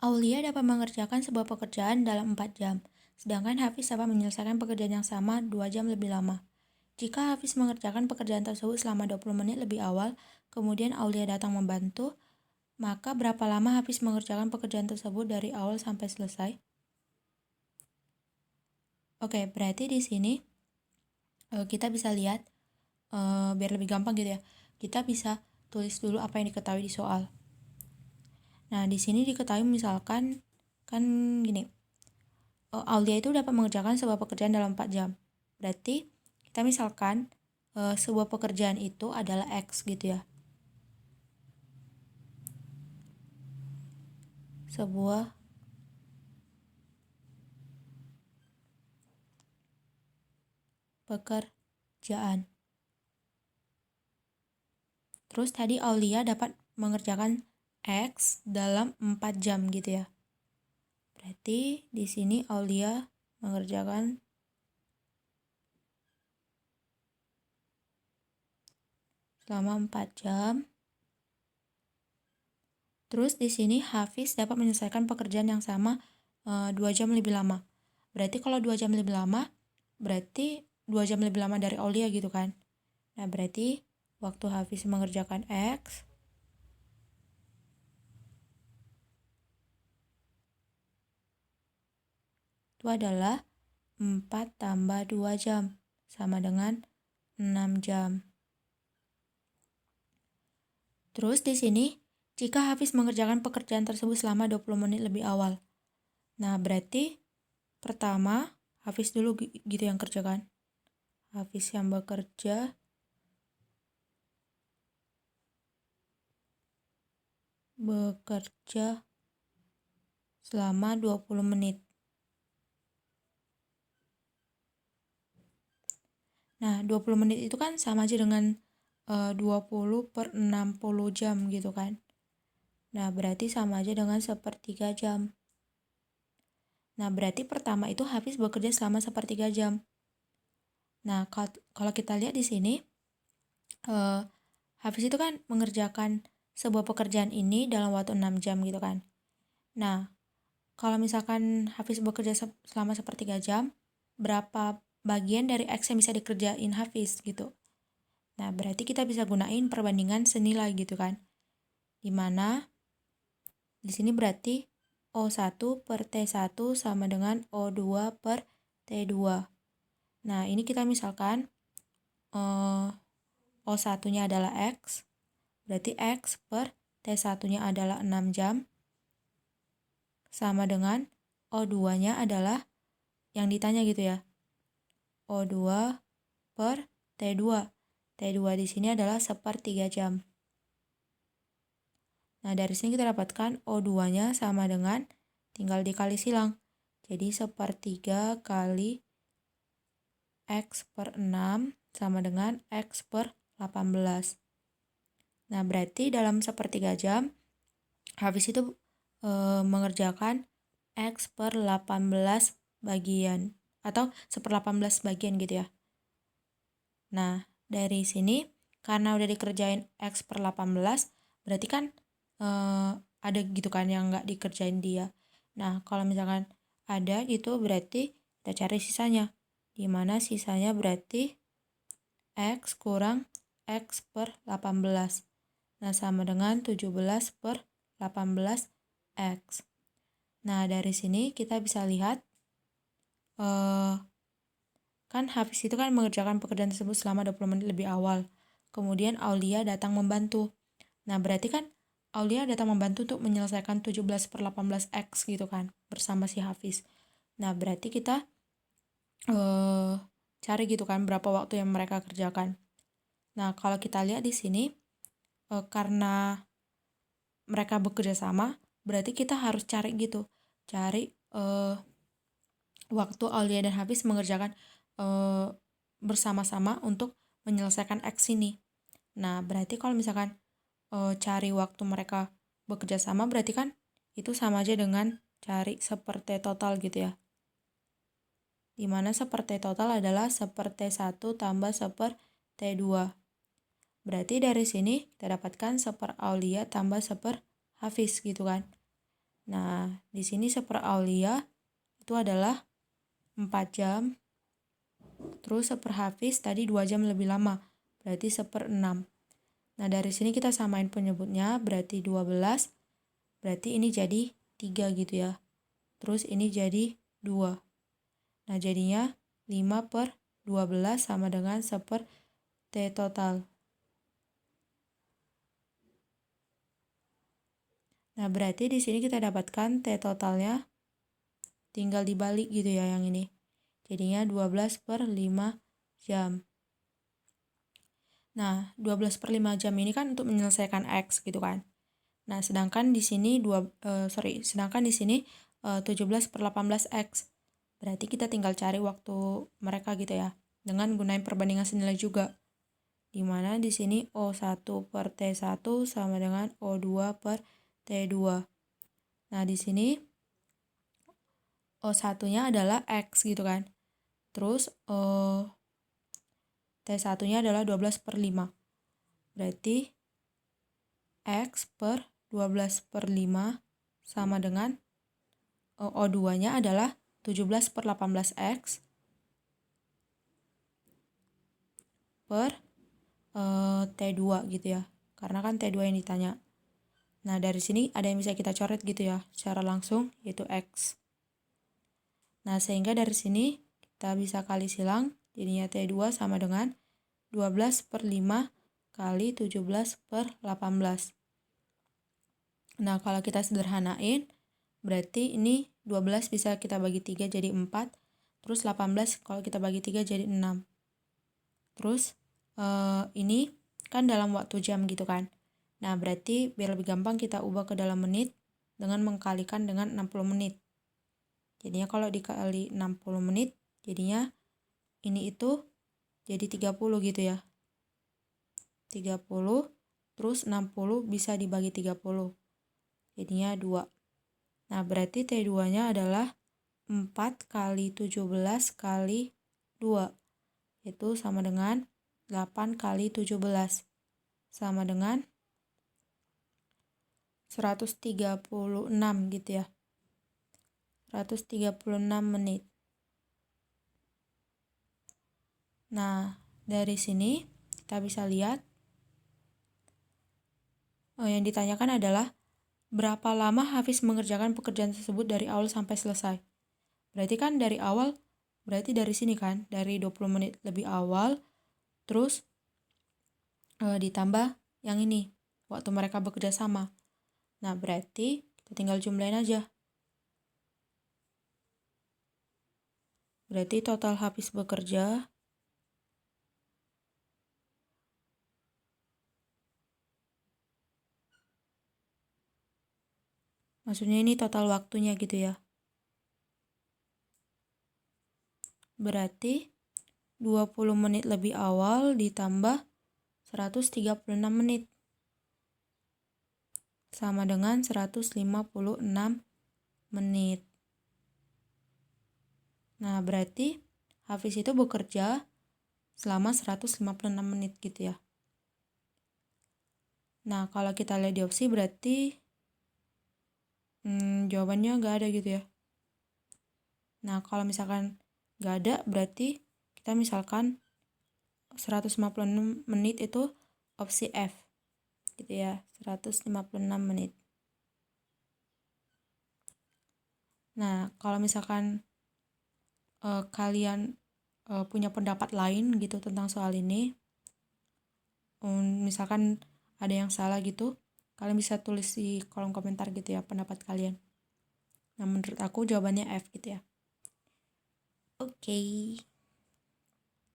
Aulia dapat mengerjakan sebuah pekerjaan dalam 4 jam, sedangkan Hafiz dapat menyelesaikan pekerjaan yang sama 2 jam lebih lama. Jika Hafiz mengerjakan pekerjaan tersebut selama 20 menit lebih awal, kemudian Aulia datang membantu, maka berapa lama Hafiz mengerjakan pekerjaan tersebut dari awal sampai selesai? Oke, berarti di sini kita bisa lihat, biar lebih gampang gitu ya, kita bisa tulis dulu apa yang diketahui di soal. Nah, di sini diketahui misalkan, kan gini, Aulia itu dapat mengerjakan sebuah pekerjaan dalam 4 jam. Berarti kita misalkan sebuah pekerjaan itu adalah X gitu ya. Sebuah pekerjaan. Terus tadi Aulia dapat mengerjakan X dalam 4 jam gitu ya. Berarti di sini Aulia mengerjakan selama 4 jam. Terus di sini Hafiz dapat menyelesaikan pekerjaan yang sama 2 jam lebih lama. Berarti kalau 2 jam lebih lama, berarti 2 jam lebih lama dari Aulia gitu kan. Nah, berarti waktu Hafiz mengerjakan X itu adalah 4 tambah 2 jam, sama dengan 6 jam. Terus di sini, jika Hafiz mengerjakan pekerjaan tersebut selama 20 menit lebih awal. Nah, berarti pertama, Hafiz dulu gitu yang kerjakan. Hafiz yang bekerja selama 20 menit. Nah, 20 menit itu kan sama aja dengan 20 per 60 jam gitu kan. Nah, berarti sama aja dengan sepertiga jam. Nah, berarti pertama itu Hafiz bekerja selama sepertiga jam. Nah, kalau kita lihat di sini, Hafiz itu kan mengerjakan sebuah pekerjaan ini dalam waktu 6 jam gitu kan. Nah, kalau misalkan Hafiz bekerja selama sepertiga jam, berapa bagian dari X yang bisa dikerjain Hafiz gitu. Nah, berarti kita bisa gunain perbandingan senilai gitu kan. Dimana di sini berarti O1 per T1 sama dengan O2 per T2. Nah, ini kita misalkan O1-nya adalah X, berarti X per T1-nya adalah 6 jam, sama dengan O2-nya adalah yang ditanya gitu ya. O2 per T2. T2 di sini adalah sepertiga jam. Nah, dari sini kita dapatkan O2-nya sama dengan, tinggal dikali silang. Jadi sepertiga kali X per 6 sama dengan X per 18. Nah, berarti dalam sepertiga jam, Hafiz itu mengerjakan X per 18 bagian, atau 1/18 bagian gitu ya. Nah, dari sini, karena udah dikerjain X per 18, berarti kan ada gitu kan yang nggak dikerjain dia. Nah, kalau misalkan ada gitu, berarti kita cari sisanya. Dimana sisanya berarti X kurang X per 18. Nah, sama dengan 17 per 18 X. Nah, dari sini kita bisa lihat, kan Hafiz itu kan mengerjakan pekerjaan tersebut selama 20 menit lebih awal. Kemudian Aulia datang membantu. Nah, berarti kan Aulia datang membantu untuk menyelesaikan 17 per 18 X gitu kan, bersama si Hafiz. Nah, berarti kita cari gitu kan berapa waktu yang mereka kerjakan. Nah, kalau kita lihat di sini, karena mereka bekerja sama, berarti kita harus cari gitu. Cari waktu Aulia dan Hafiz mengerjakan bersama-sama untuk menyelesaikan X ini. Nah, berarti kalau misalkan cari waktu mereka bekerja sama, berarti kan itu sama aja dengan cari seperti total gitu ya. Dimana seperti total adalah seperti 1 tambah seperti 2. Berarti dari sini kita dapatkan seper Aulia tambah seper Hafiz gitu kan. Nah, di sini seperaulia itu adalah 4 jam. Terus seperhafiz tadi 2 jam lebih lama, berarti 1/6. Nah, dari sini kita samain penyebutnya, berarti 12. Berarti ini jadi 3 gitu ya. Terus ini jadi 2. Nah, jadinya 5/12 sama dengan 1/T total. Nah, berarti di sini kita dapatkan T totalnya tinggal dibalik gitu ya yang ini. Jadinya 12/5 jam. Nah, 12/5 jam ini kan untuk menyelesaikan X gitu kan. Nah, sedangkan di sini 17/18X. Berarti kita tinggal cari waktu mereka gitu ya. Dengan gunain perbandingan senilai juga. Dimana di sini O1/T1 sama dengan O2/T2. Nah, di sini O1-nya adalah X gitu kan. Terus T1-nya adalah 12/5. Berarti X per 12/5 sama dengan O2-nya adalah 17/18X per T2 gitu ya. Karena kan T2 yang ditanya. Nah, dari sini ada yang bisa kita coret gitu ya, secara langsung, yaitu X. Nah, sehingga dari sini kita bisa kali silang, jadinya T2 sama dengan 12/5 kali 17/18. Nah, kalau kita sederhanain, berarti ini 12 bisa kita bagi 3 jadi 4, terus 18 kalau kita bagi 3 jadi 6. Terus ini kan dalam waktu jam gitu kan. Nah, berarti biar lebih gampang kita ubah ke dalam menit dengan mengkalikan dengan 60 menit. Jadinya kalau dikali 60 menit, jadinya ini itu jadi 30 gitu ya. 30, terus 60 bisa dibagi 30. Jadinya 2. Nah, berarti T2-nya adalah 4 kali 17 kali 2. Itu sama dengan 8 kali 17. Sama dengan 136 gitu ya. 136 menit. Nah, dari sini kita bisa lihat yang ditanyakan adalah berapa lama Hafiz mengerjakan pekerjaan tersebut dari awal sampai selesai. Berarti kan dari awal, berarti dari sini kan, dari 20 menit lebih awal, terus ditambah yang ini, waktu mereka bekerja sama. Nah, berarti kita tinggal jumlahin aja. Berarti total Hafiz bekerja maksudnya ini total waktunya gitu ya. Berarti 20 menit lebih awal ditambah 136 menit. Sama dengan 156 menit. Nah, berarti Hafiz itu bekerja selama 156 menit gitu ya. Nah, kalau kita lihat di opsi berarti jawabannya nggak ada gitu ya. Nah, kalau misalkan nggak ada berarti kita misalkan 156 menit itu opsi F gitu ya, 156 menit. Nah, kalau misalkan kalian punya pendapat lain gitu tentang soal ini, misalkan ada yang salah gitu, kalian bisa tulis di kolom komentar gitu ya pendapat kalian. Nah, menurut aku jawabannya F gitu ya. Oke.